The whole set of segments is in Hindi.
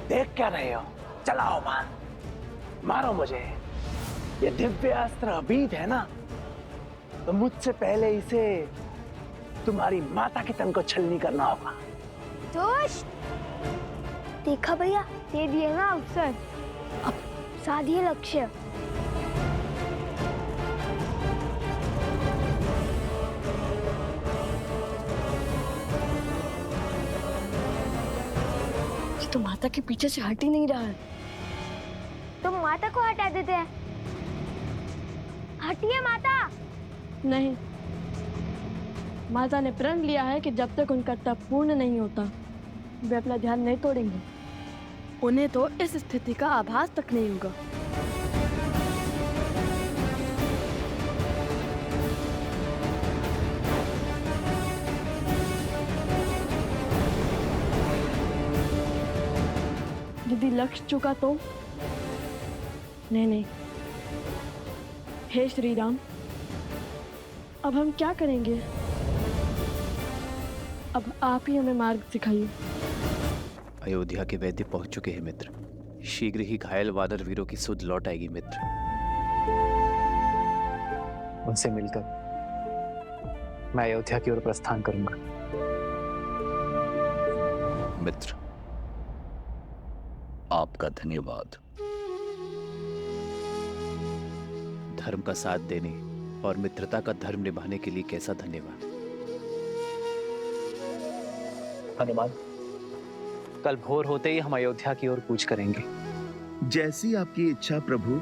देख क्या रहे हो? चलाओ बाण, मारो मुझे। ये दिव्य अस्त्र अबीद है ना, तो मुझसे पहले इसे तुम्हारी माता के तन को छलनी करना होगा। दुष्ट! देखा भैया, दे दिए ना अवसर, अब साधिए लक्ष्य। तो माता के पीछे से हट ही नहीं रहा है। तुम माता को हटा देते हैं। हटिए माता। नहीं, माता ने प्रण लिया है कि जब तक उनका तप पूर्ण नहीं होता वे अपना ध्यान नहीं तोड़ेंगे। उन्हें तो इस स्थिति का आभास तक नहीं होगा। यदि लक्ष्य चुका तो? नहीं, हे श्री राम, अब हम क्या करेंगे? अब आप ही हमें मार्ग सिखाइए। अयोध्या के वैद्य पहुंच चुके हैं मित्र। शीघ्र ही घायल वानर वीरों की सुध लौट आएगी मित्र। उनसे मिलकर मैं अयोध्या की ओर प्रस्थान करूंगा। मित्र, आपका धन्यवाद। धर्म का साथ देने और मित्रता का धर्म निभाने के लिए कैसा धन्यवाद। हनुमान, कल भोर होते ही हम अयोध्या की ओर कूच करेंगे। जैसी आपकी इच्छा प्रभु।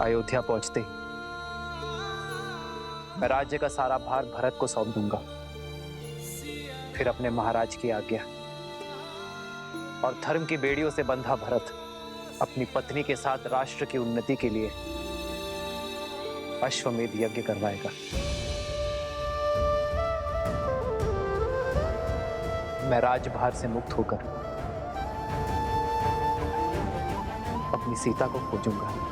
अयोध्या पहुंचते ही मैं राज्य का सारा भार भरत को सौंप दूंगा। फिर अपने महाराज की आज्ञा और धर्म की बेड़ियों से बंधा भरत अपनी पत्नी के साथ राष्ट्र की उन्नति के लिए अश्वमेध यज्ञ करवाएगा। मैं राजभार से मुक्त होकर अपनी सीता को खोजूंगा।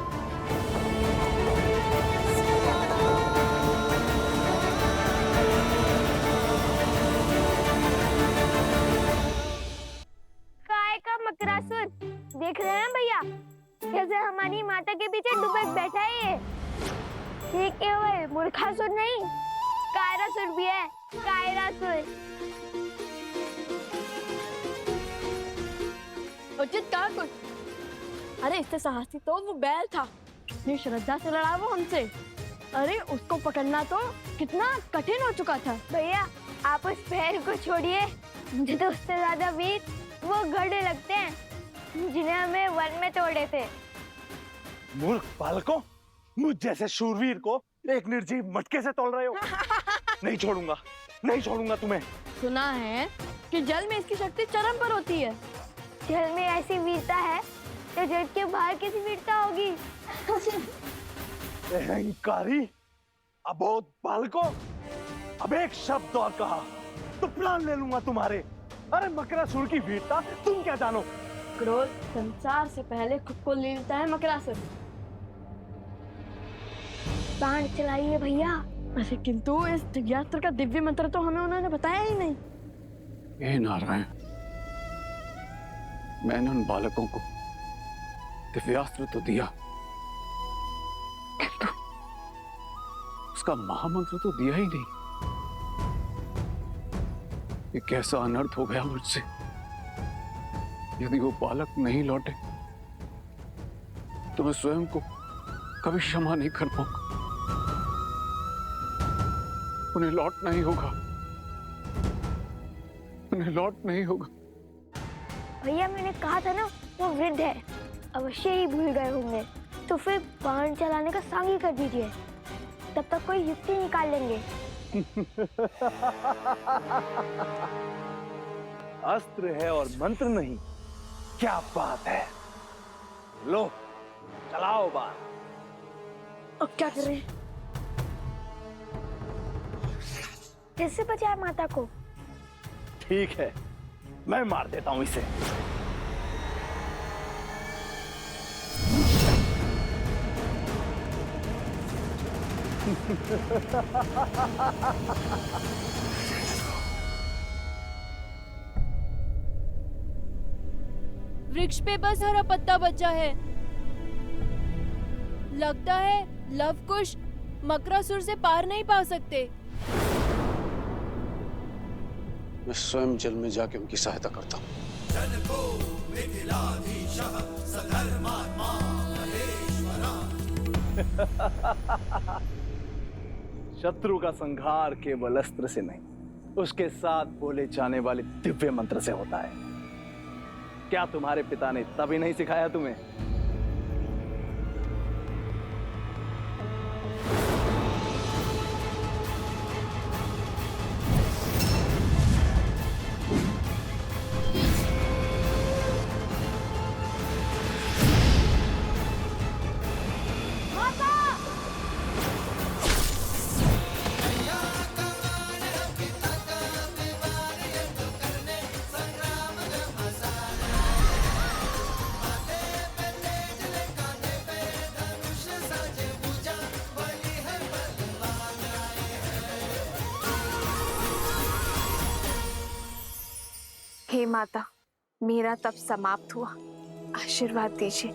मकरासुर देख रहे हैं भैया, कैसे हमारी माता के पीछे डुबक बैठा है ये केवल मूर्खासुर नहीं, कायरासुर भी है। कायरासुर उचित कहा कुछ। अरे इससे साहसी तो वो बैल था, इतनी श्रद्धा से लड़ा वो हमसे। अरे उसको पकड़ना तो कितना कठिन हो चुका था। भैया आप उस बैल को छोड़िए, मुझे तो उससे ज्यादा वीर वो गधे लगते हैं जिन्हें हमें वन में तोड़े थे। मूर्ख बालकों, मुझ जैसे शूरवीर को एक निर्जीव मटके से तोड़ रहे हो। नहीं छोड़ूंगा, नहीं छोड़ूंगा तुम्हें। सुना है कि जल में इसकी शक्ति चरम पर होती है। जल में ऐसी वीरता है तो जल के बाहर कैसी वीरता होगी। अहंकारी अबोध बालकों, अब एक शब्द और कहा तो प्राण ले लूंगा तुम्हारे। अरे मकरासुर की वीरता तुम क्या जानो। क्रोध संसार से पहले खुद को ले लेता है मकरासुर। बाण चलाइए भैया। अरे किंतु इस दिव्यास्त्र का दिव्य मंत्र तो हमें उन्होंने बताया ही नहीं। हे नारायण, मैंने उन बालकों को दिव्यास्त्र तो दिया, किंतु उसका महामंत्र तो दिया ही नहीं। ये कैसा अनर्थ हो गया मुझसे। यदि वो बालक नहीं लौटे तो मैं स्वयं को कभी क्षमा नहीं कर पाऊंगा। उन्हें लौटना ही होगा, उन्हें लौटना ही होगा। भैया मैंने कहा था ना, वो वृद्ध है, अवश्य ही भूल गए होंगे। तो फिर बाण चलाने का सांग ही कर दीजिए, तब तक कोई युक्ति निकाल लेंगे। अस्त्र है और मंत्र नहीं, क्या बात है। लो चलाओ बाण। अब क्या करें? कैसे बचाए माता को? ठीक है, मैं मार देता हूं इसे। वृक्ष पे बस हरा पत्ता बचा है। लगता है लवकुश मकरासुर से पार नहीं पा सकते। मैं स्वयं जल में जाके उनकी सहायता करता हूँ। शत्रु का संहार केवल अस्त्र से नहीं, उसके साथ बोले जाने वाले दिव्य मंत्र से होता है। क्या तुम्हारे पिता ने तभी नहीं सिखाया तुम्हें? हे माता, मेरा तप समाप्त हुआ, आशीर्वाद दीजिए।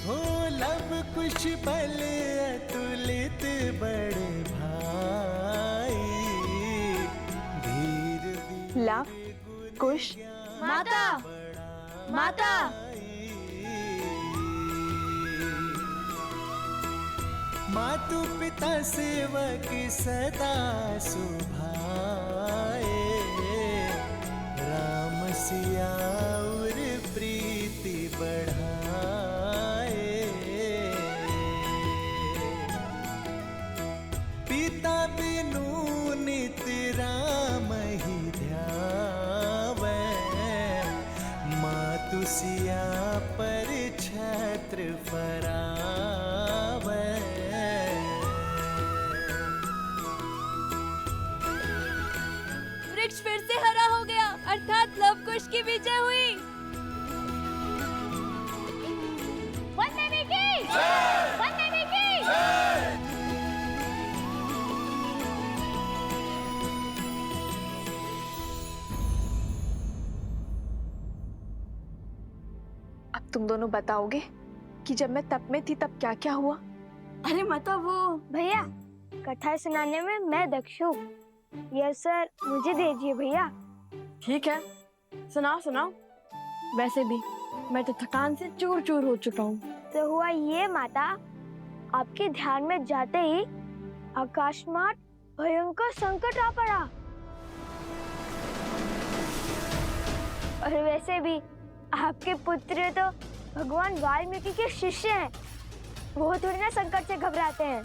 हो लब कुश बल अतुलित बड़े भाई, धीर लव कुश माता, माता, मातु पिता सेवक सदा सुभाए, राम सिया और प्रीति बढ़ाए। पिता बिनु नित राम ही ध्यावे, मातु सिया पर छत्र फरावे। वृक्ष फिर से हरा हो गया, अर्थात लवकुश की विजय हुई। वंदे की वंदे की अब तुम दोनों बताओगे कि जब मैं तप में थी तब क्या क्या हुआ? अरे माता वो भैया, कथा सुनाने में मैं दक्ष हूँ। यह सर मुझे दीजिए भैया। ठीक है, सुनाओ सुनाओ। वैसे भी मैं तो थकान से चूर चूर हो चुका हूँ। तो हुआ ये माता, आपके ध्यान में जाते ही आकाशमात भयंकर संकट आ पड़ा। और वैसे भी आपके पुत्र तो भगवान वाल्मीकि के शिष्य हैं, वो थोड़ी ना संकट से घबराते हैं।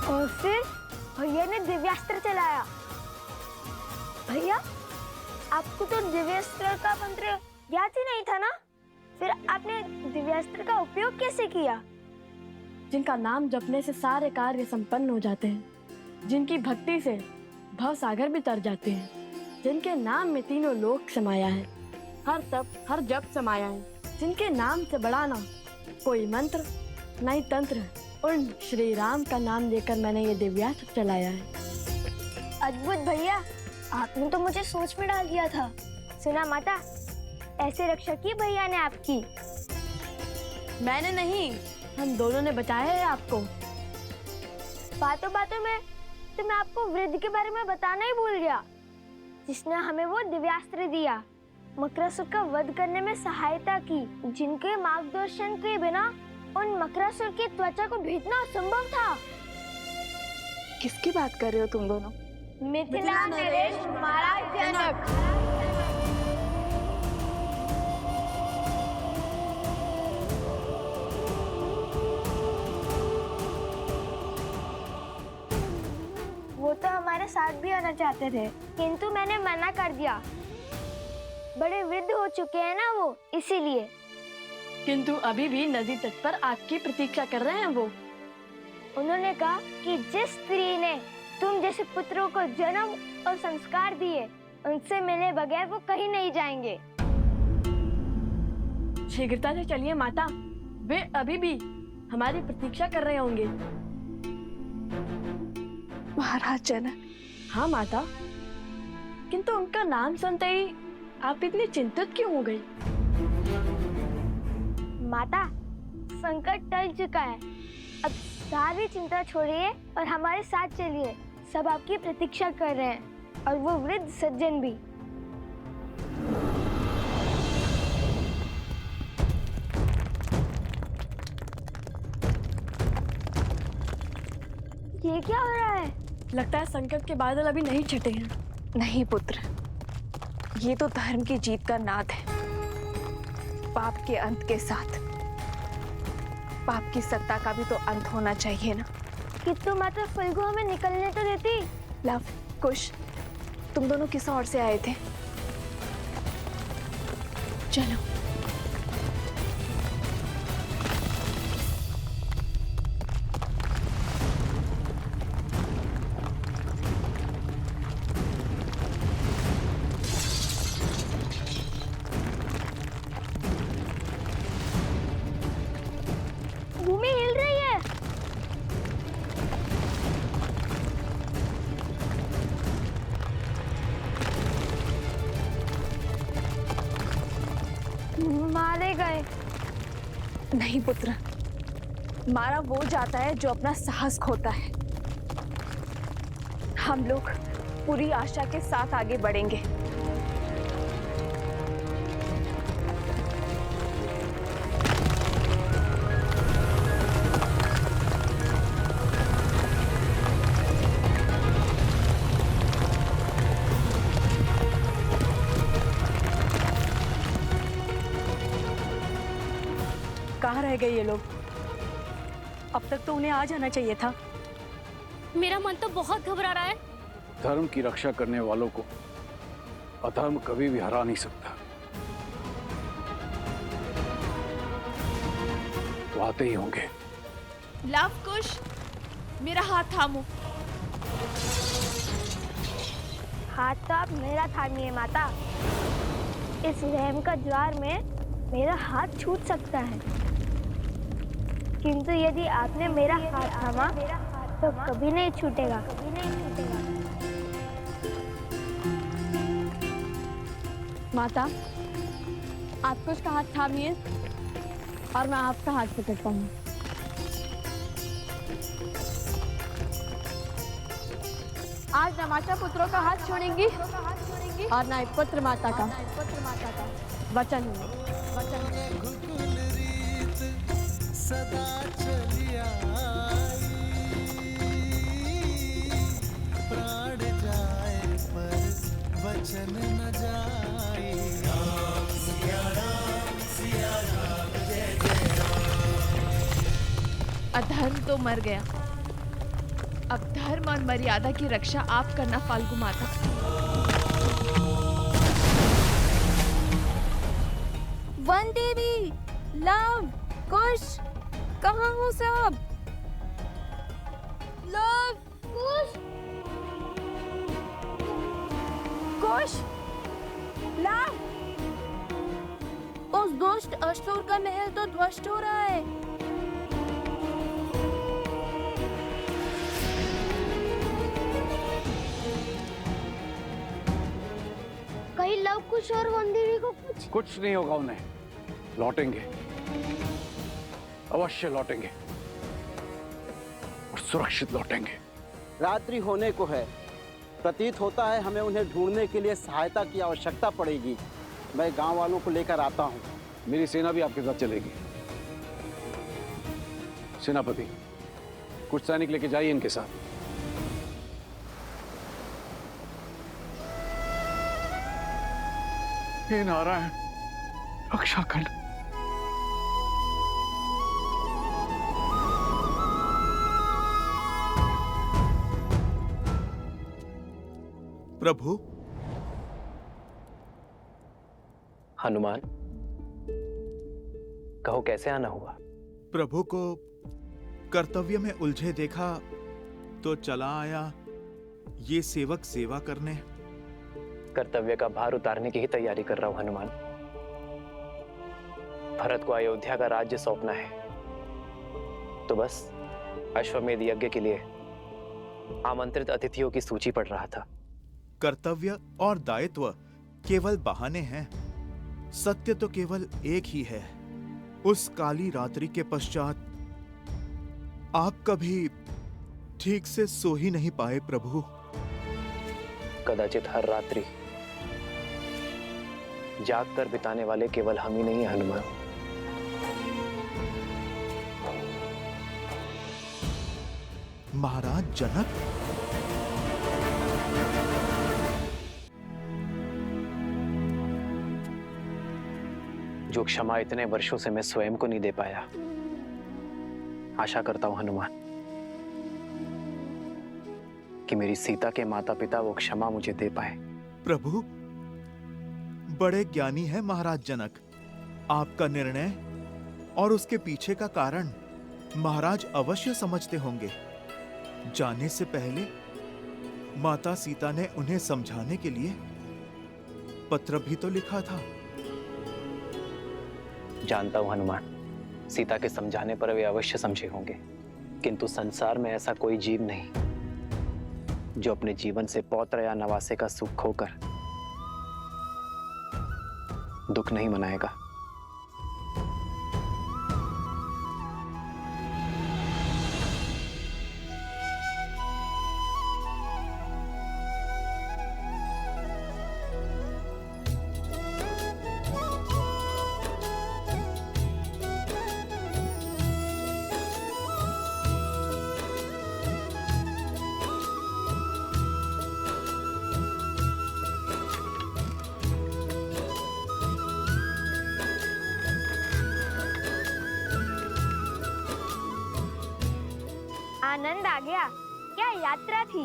और फिर भैया ने दिव्यास्त्र चलाया। भैया, आपको तो दिव्यास्त्र का मंत्र याद ही नहीं था ना? फिर आपने दिव्यास्त्र का उपयोग कैसे किया? जिनका नाम जपने से सारे कार्य संपन्न हो जाते हैं, जिनकी भक्ति से भव सागर भी तर जाते हैं, जिनके नाम में तीनों लोक समाया है, हर तप हर जप समाया है, जिनके नाम से बड़ा ना कोई मंत्र न ही तंत्र, उन श्री राम का नाम लेकर मैंने ये दिव्यास्त्र चलाया है। अद्भुत भैया, आपने तो मुझे सोच में डाल दिया था। सुना माता, ऐसे रक्षा की भैया ने आपकी। मैंने नहीं, हम दोनों ने बचाया है आपको। बातों बातों में तो मैं आपको वृद्ध के बारे में बताना ही भूल गया, जिसने हमें वो दिव्यास्त्र दिया, मकरासुर का वध करने में सहायता की, जिनके मार्गदर्शन के बिना उन मकरासुर की त्वचा को भेदना असंभव था। किसकी बात कर रहे हो तुम दोनों? मिथिला नरेश महाराज जनक। वो तो हमारे साथ भी आना चाहते थे, किंतु मैंने मना कर दिया। बड़े वृद्ध हो चुके हैं ना वो, इसीलिए। किंतु अभी भी नदी तट पर आपकी प्रतीक्षा कर रहे हैं वो। उन्होंने कहा कि जिस स्त्री ने तुम जैसे पुत्रों को जन्म और संस्कार दिए, उनसे मिले बगैर वो कहीं नहीं जाएंगे। शीघ्रता से चलिए माता, वे अभी भी हमारी प्रतीक्षा कर रहे होंगे। महाराज जनक। हाँ माता, किंतु उनका नाम सुनते ही आप इतनी चिंतित क्यों हो गई? माता, संकट टल चुका है। अब सारी चिंता छोड़िए और हमारे साथ चलिए। सब आपकी प्रतीक्षा कर रहे हैं, और वो वृद्ध सज्जन भी। ये क्या हो रहा है? लगता है संकट के बादल अभी नहीं छटे हैं। नहीं पुत्र, ये तो धर्म की जीत का नाद है। पाप के अंत के साथ पाप की सत्ता का भी तो अंत होना चाहिए ना। किंतु माता फल्गु हमें निकलने तो देती। लव, कुश, तुम दोनों किस ओर से आए थे? चलो। भूमि हिल रही है। मारे गए। नहीं पुत्र, मारा वो जाता है जो अपना साहस खोता है। हम लोग पूरी आशा के साथ आगे बढ़ेंगे। कहाँ रह गए ये लोग? अब तक तो उन्हें आ जाना चाहिए था। मेरा मन तो बहुत घबरा रहा है। धर्म की रक्षा करने वालों को अधर्म कभी भी हरा नहीं सकता। तो आते ही होंगे। लव कुश, मेरा हाथ थामो। हाथ तो आप मेरा थामिए माता। इस रहम का ज्वार में मेरा हाथ छूट सकता है, किंतु यदि आपने मेरा हाथ थामा तो कभी नहीं छूटेगा। माता, आप कुछ का हाथ थामिए और मैं आपका हाथ पकड़ता हूँ। आज न माता पुत्रों का हाथ छोड़ेंगी और न ही पुत्र माता का। वचन है। गुल रीत सदा चली आई, प्राण जाए पर वचन न जाए। राम सिया राम सिया राम जय जय राम। अधर्म तो मर गया। अब धर्म और मर्यादा की रक्षा आप करना फाल्गु माता। वन देवी, लव, कुश, कहाँ हो सब? लव, कुश, कुश, लव। उस दुष्ट असुर का महल तो ध्वस्त हो रहा है। कहीं लव कुश और वनदेवी को कुछ नहीं होगा उन्हें। लौटेंगे, अवश्य लौटेंगे और सुरक्षित लौटेंगे। रात्रि होने को है। प्रतीत होता है हमें उन्हें ढूंढने के लिए सहायता की आवश्यकता पड़ेगी। मैं गांव वालों को लेकर आता हूं। मेरी सेना भी आपके साथ चलेगी। सेनापति, कुछ सैनिक लेके जाइए इनके साथ। हे नारायण, रक्षा कर। प्रभु, हनुमान, कहो कैसे आना हुआ? प्रभु को कर्तव्य में उलझे देखा तो चला आया ये सेवक सेवा करने। कर्तव्य का भार उतारने की ही तैयारी कर रहा हूं हनुमान। भरत को अयोध्या का राज्य सौंपना है, तो बस अश्वमेध यज्ञ के लिए आमंत्रित अतिथियों की सूची पढ़ रहा था। कर्तव्य और दायित्व केवल बहाने हैं, सत्य तो केवल एक ही है। उस काली रात्रि के पश्चात आप कभी ठीक से सो ही नहीं पाए प्रभु। कदाचित हर रात्रि जाग कर बिताने वाले केवल हम ही नहीं हैं हनुमान। महाराज जनक, जो क्षमा इतने वर्षों से मैं स्वयं को नहीं दे पाया, आशा करता हूं हनुमान कि मेरी सीता के माता पिता वो क्षमा मुझे दे पाए। प्रभु बड़े ज्ञानी है महाराज जनक। आपका निर्णय और उसके पीछे का कारण महाराज अवश्य समझते होंगे। जाने से पहले माता सीता ने उन्हें समझाने के लिए पत्र भी तो लिखा था। जानता हूं हनुमान, सीता के समझाने पर वे अवश्य समझे होंगे, किंतु संसार में ऐसा कोई जीव नहीं जो अपने जीवन से पौत्र या नवासे का सुख खोकर दुख नहीं मनाएगा। आनंद आ गया। क्या यात्रा थी।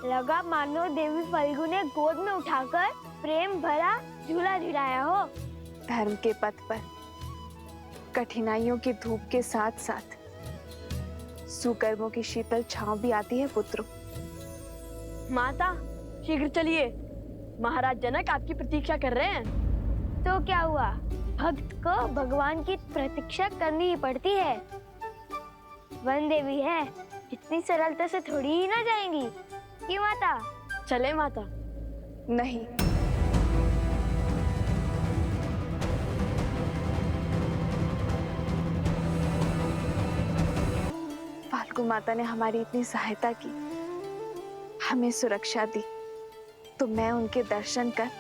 लगा मानो देवी फल्गु ने गोद में उठाकर प्रेम भरा झूला झुलाया हो। धर्म के पथ पर कठिनाइयों की धूप के साथ साथ सुकर्मों की शीतल छांव भी आती है पुत्रों। माता शीघ्र चलिए, महाराज जनक आपकी प्रतीक्षा कर रहे हैं। तो क्या हुआ, भक्त को भगवान की प्रतीक्षा करनी ही पड़ती है। वन देवी है, इतनी सरलता से थोड़ी ही ना जाएंगी कि माता। चले माता। नहीं, फाल्गु माता ने हमारी इतनी सहायता की, हमें सुरक्षा दी, तो मैं उनके दर्शन कर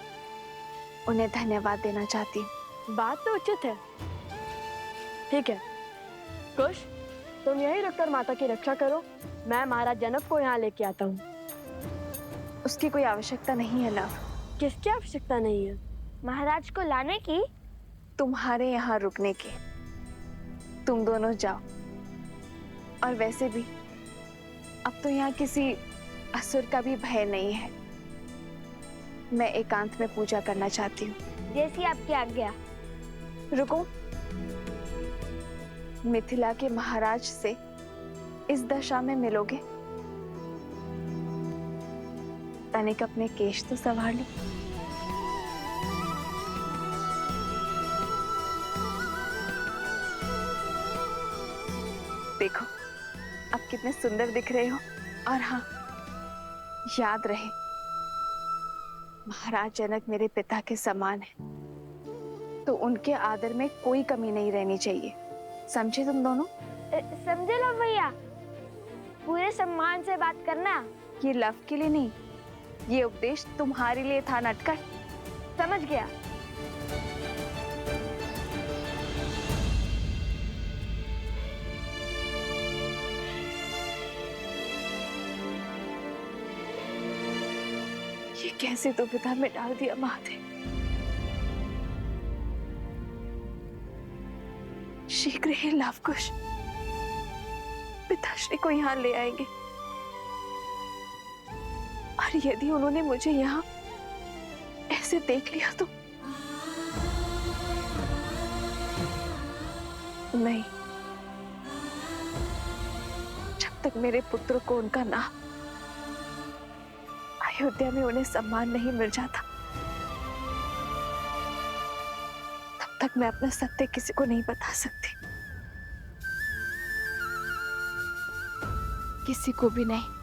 उन्हें धन्यवाद देना चाहती हूँ। बात तो उचित है। ठीक है कुश, तुम यहीं रुककर माता की रक्षा करो, मैं महाराज जनक को यहाँ लेके आता हूँ। उसकी कोई आवश्यकता नहीं है लव। किसकी आवश्यकता नहीं है? महाराज को लाने की। तुम्हारे यहाँ रुकने की। तुम दोनों जाओ। और वैसे भी अब तो यहाँ किसी असुर का भी भय नहीं है। मैं एकांत में पूजा करना चाहती हूँ। जैसी आपकी आज्ञा। रुको, मिथिला के महाराज से इस दशा में मिलोगे? तनिक अपने केश तो संभाल लो। देखो अब कितने सुंदर दिख रहे हो। और हाँ, याद रहे महाराज जनक मेरे पिता के समान है, तो उनके आदर में कोई कमी नहीं रहनी चाहिए। समझे तुम दोनों? समझे लो भैया, पूरे सम्मान से बात करना। ये लव के लिए नहीं, ये उपदेश तुम्हारे लिए था नटखट। समझ गया। ये कैसे दुविधा में डाल दिया महादेव। शीघ्र ही लवकुश पिताश्री को यहाँ ले आएंगे, और यदि उन्होंने मुझे यहाँ ऐसे देख लिया तो नहीं, जब तक मेरे पुत्र को उनका नाम अयोध्या में उन्हें सम्मान नहीं मिल जाता, तब तक मैं अपना सत्य किसी को नहीं बता सकती। किसी को भी नहीं।